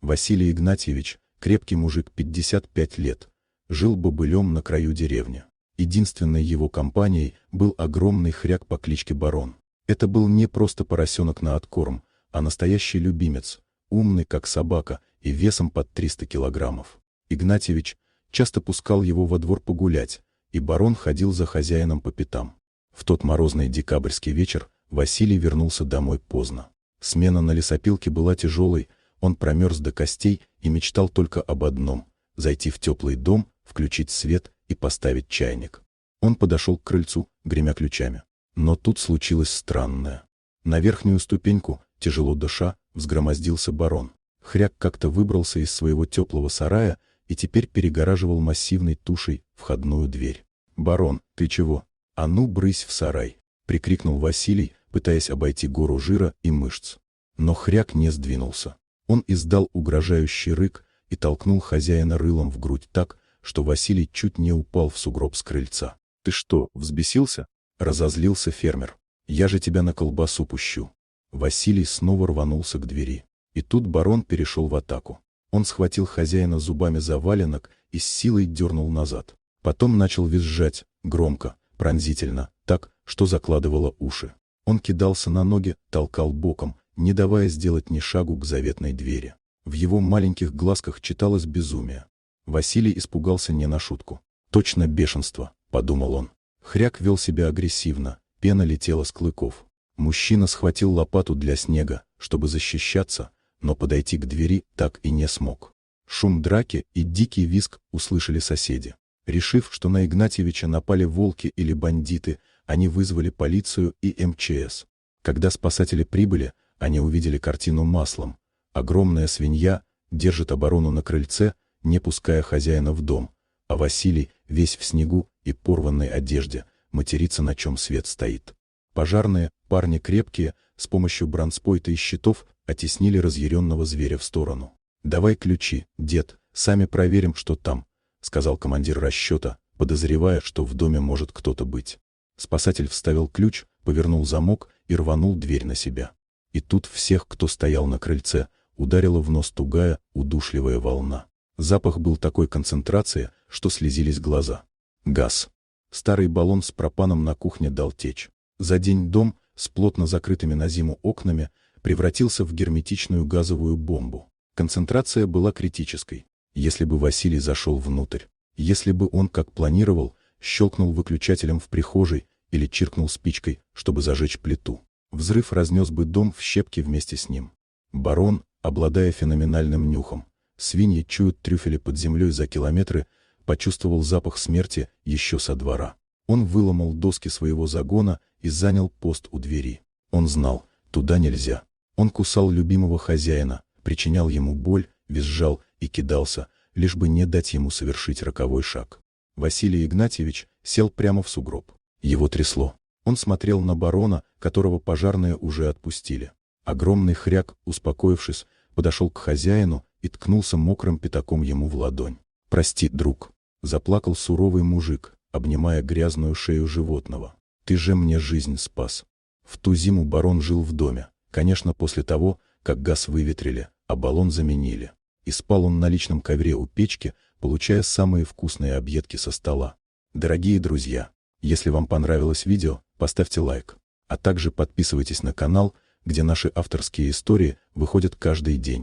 Василий Игнатьевич, крепкий мужик 55 лет, жил бобылем на краю деревни. Единственной его компанией был огромный хряк по кличке Барон. Это был не просто поросенок на откорм, а настоящий любимец, умный как собака и весом под 300 килограммов. Игнатьевич часто пускал его во двор погулять, и Барон ходил за хозяином по пятам. В тот морозный декабрьский вечер Василий вернулся домой поздно. Смена на лесопилке была тяжелой, он промерз до костей и мечтал только об одном — зайти в теплый дом, включить свет и поставить чайник. Он подошел к крыльцу, гремя ключами. Но тут случилось странное. На верхнюю ступеньку, тяжело дыша, взгромоздился Барон. Хряк как-то выбрался из своего теплого сарая и теперь перегораживал массивной тушей входную дверь. «Барон, ты чего? А ну, брысь в сарай!» — прикрикнул Василий, пытаясь обойти гору жира и мышц. Но хряк не сдвинулся. Он издал угрожающий рык и толкнул хозяина рылом в грудь так, что Василий чуть не упал в сугроб с крыльца. «Ты что, взбесился?» — разозлился фермер. «Я же тебя на колбасу пущу». Василий снова рванулся к двери. И тут Барон перешел в атаку. Он схватил хозяина зубами за валенок и с силой дернул назад. Потом начал визжать, громко, пронзительно, так, что закладывало уши. Он кидался на ноги, толкал боком, не давая сделать ни шагу к заветной двери. В его маленьких глазках читалось безумие. Василий испугался не на шутку. «Точно бешенство», — подумал он. Хряк вел себя агрессивно, пена летела с клыков. Мужчина схватил лопату для снега, чтобы защищаться, но подойти к двери так и не смог. Шум драки и дикий визг услышали соседи. Решив, что на Игнатьевича напали волки или бандиты, они вызвали полицию и МЧС. Когда спасатели прибыли, они увидели картину маслом. Огромная свинья держит оборону на крыльце, не пуская хозяина в дом, а Василий, весь в снегу и порванной одежде, матерится, на чем свет стоит. Пожарные, парни крепкие, с помощью бронспойта и щитов оттеснили разъяренного зверя в сторону. «Давай ключи, дед, сами проверим, что там», — сказал командир расчета, подозревая, что в доме может кто-то быть. Спасатель вставил ключ, повернул замок и рванул дверь на себя. И тут всех, кто стоял на крыльце, ударила в нос тугая, удушливая волна. Запах был такой концентрации, что слезились глаза. Газ. Старый баллон с пропаном на кухне дал течь. За день дом, с плотно закрытыми на зиму окнами, превратился в герметичную газовую бомбу. Концентрация была критической. Если бы Василий зашел внутрь, если бы он, как планировал, щелкнул выключателем в прихожей или чиркнул спичкой, чтобы зажечь плиту, взрыв разнес бы дом в щепки вместе с ним. Барон, обладая феноменальным нюхом, свиньи чуют трюфели под землей за километры, почувствовал запах смерти еще со двора. Он выломал доски своего загона и занял пост у двери. Он знал, туда нельзя. Он кусал любимого хозяина, причинял ему боль, визжал и кидался, лишь бы не дать ему совершить роковой шаг. Василий Игнатьевич сел прямо в сугроб. Его трясло. Он смотрел на Барона, которого пожарные уже отпустили. Огромный хряк, успокоившись, подошел к хозяину и ткнулся мокрым пятаком ему в ладонь. «Прости, друг», — заплакал суровый мужик, обнимая грязную шею животного. «Ты же мне жизнь спас». В ту зиму Барон жил в доме, конечно, после того, как газ выветрили, а баллон заменили. И спал он на личном ковре у печки, получая самые вкусные объедки со стола. Дорогие друзья, если вам понравилось видео, поставьте лайк, а также подписывайтесь на канал, где наши авторские истории выходят каждый день.